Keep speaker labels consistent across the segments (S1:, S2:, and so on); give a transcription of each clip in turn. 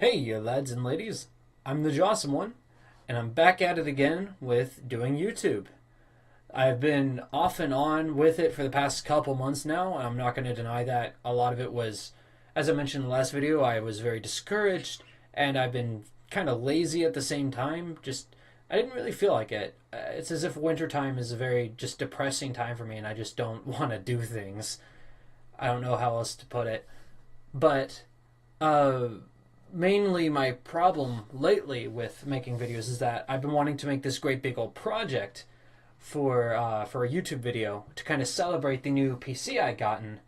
S1: Hey, you lads and ladies. I'm the Jawesome one, and I'm back at it again with doing YouTube. I've been off and on with it for the past couple months now, and I'm not going to deny that a lot of it was, as I mentioned in the last video, I was very discouraged, and I've been kind of lazy at the same time. I didn't really feel like it. It's as if wintertime is a very just depressing time for me, and I just don't want to do things. I don't know how else to put it. But, mainly my problem lately with making videos is that I've been wanting to make this great big old project for a YouTube video to kind of celebrate the new PC I gotten.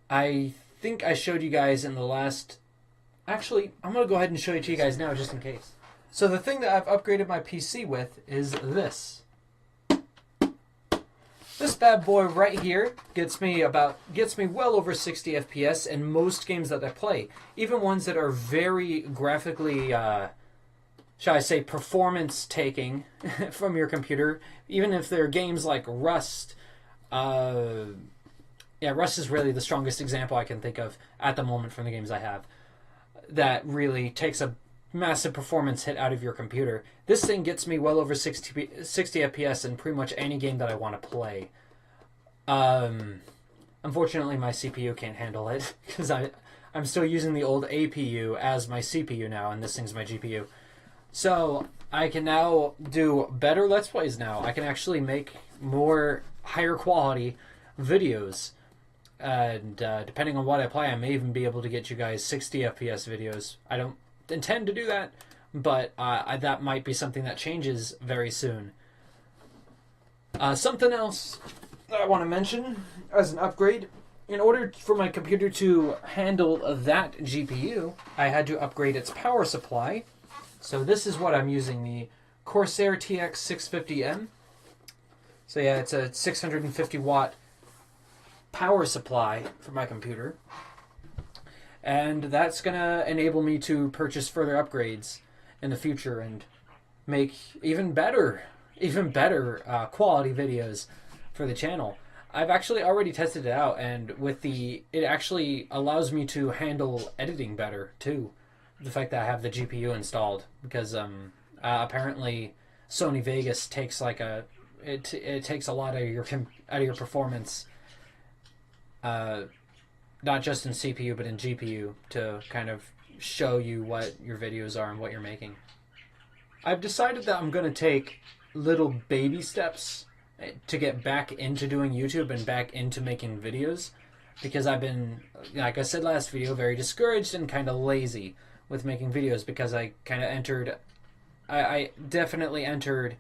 S1: I think I showed you guys in the last... Actually, I'm going to go ahead and show it to you guys now just in case. So the thing that I've upgraded my PC with is this. This bad boy right here gets me well over 60 FPS in most games that I play, even ones that are very graphically, shall I say, performance taking from your computer. Even if they're games like Rust, Rust is really the strongest example I can think of at the moment from the games I have that really takes a massive performance hit out of your computer. This thing gets me well over 60 FPS in pretty much any game that I want to play. Unfortunately, my CPU can't handle it because I'm still using the old APU as my CPU now, and this thing's my GPU. So I can now do better Let's Plays now. I can actually make more higher quality videos. And depending on what I play, I may even be able to get you guys 60 FPS videos. I don't intend to do that, but that might be something that changes very soon. Something else that I want to mention as an upgrade, in order for my computer to handle that GPU, I had to upgrade its power supply. So this is what I'm using, the Corsair TX 650M. So yeah, it's a 650 watt power supply for my computer. And that's going to enable me to purchase further upgrades in the future and make even better quality videos for the channel. I've actually already tested it out, and it actually allows me to handle editing better too. The fact that I have the GPU installed, because apparently Sony Vegas takes it takes a lot out of your performance. Not just in CPU, but in GPU, to kind of show you what your videos are and what you're making. I've decided that I'm going to take little baby steps to get back into doing YouTube and back into making videos, because I've been, like I said last video, very discouraged and kind of lazy with making videos, because I definitely entered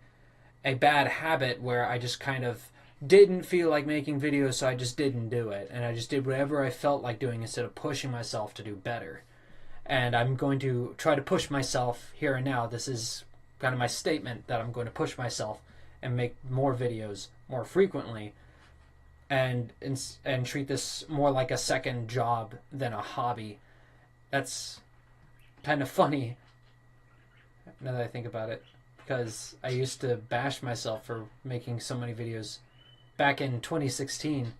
S1: a bad habit where I just kind of didn't feel like making videos, so I just didn't do it. And I just did whatever I felt like doing instead of pushing myself to do better. And I'm going to try to push myself here and now. This is kind of my statement that I'm going to push myself and make more videos more frequently, and treat this more like a second job than a hobby. That's kind of funny now that I think about it, because I used to bash myself for making so many videos back in 2016,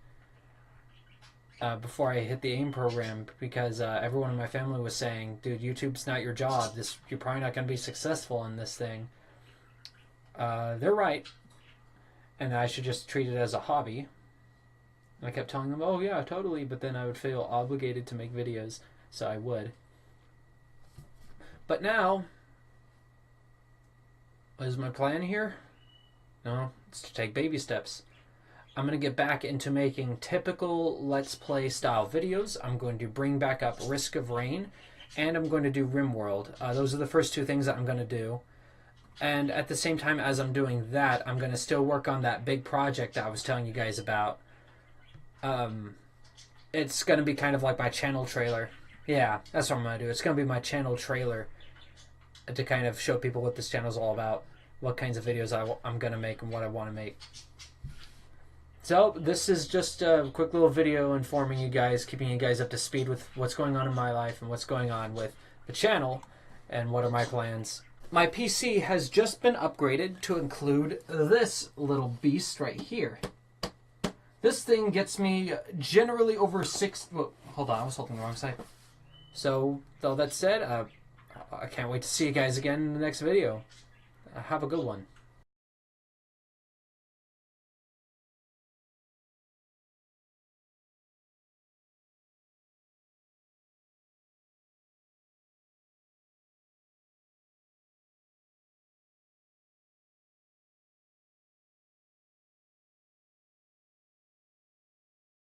S1: before I hit the AIM program, because everyone in my family was saying, dude, YouTube's not your job. You're probably not going to be successful in this thing. They're right. And I should just treat it as a hobby. And I kept telling them, oh yeah, totally, but then I would feel obligated to make videos, so I would. But now, what is my plan here? No, it's to take baby steps. I'm going to get back into making typical Let's Play style videos. I'm going to bring back up Risk of Rain, and I'm going to do RimWorld. Those are the first two things that I'm going to do. And at the same time as I'm doing that, I'm going to still work on that big project that I was telling you guys about. It's going to be kind of like my channel trailer. Yeah, that's what I'm going to do. It's going to be my channel trailer to kind of show people what this channel is all about, what kinds of videos I'm going to make and what I want to make. So this is just a quick little video informing you guys, keeping you guys up to speed with what's going on in my life and what's going on with the channel and what are my plans. My PC has just been upgraded to include this little beast right here. This thing gets me generally over 6... Well, hold on, I was holding the wrong side. So, with all that said, I can't wait to see you guys again in the next video. Have a good one.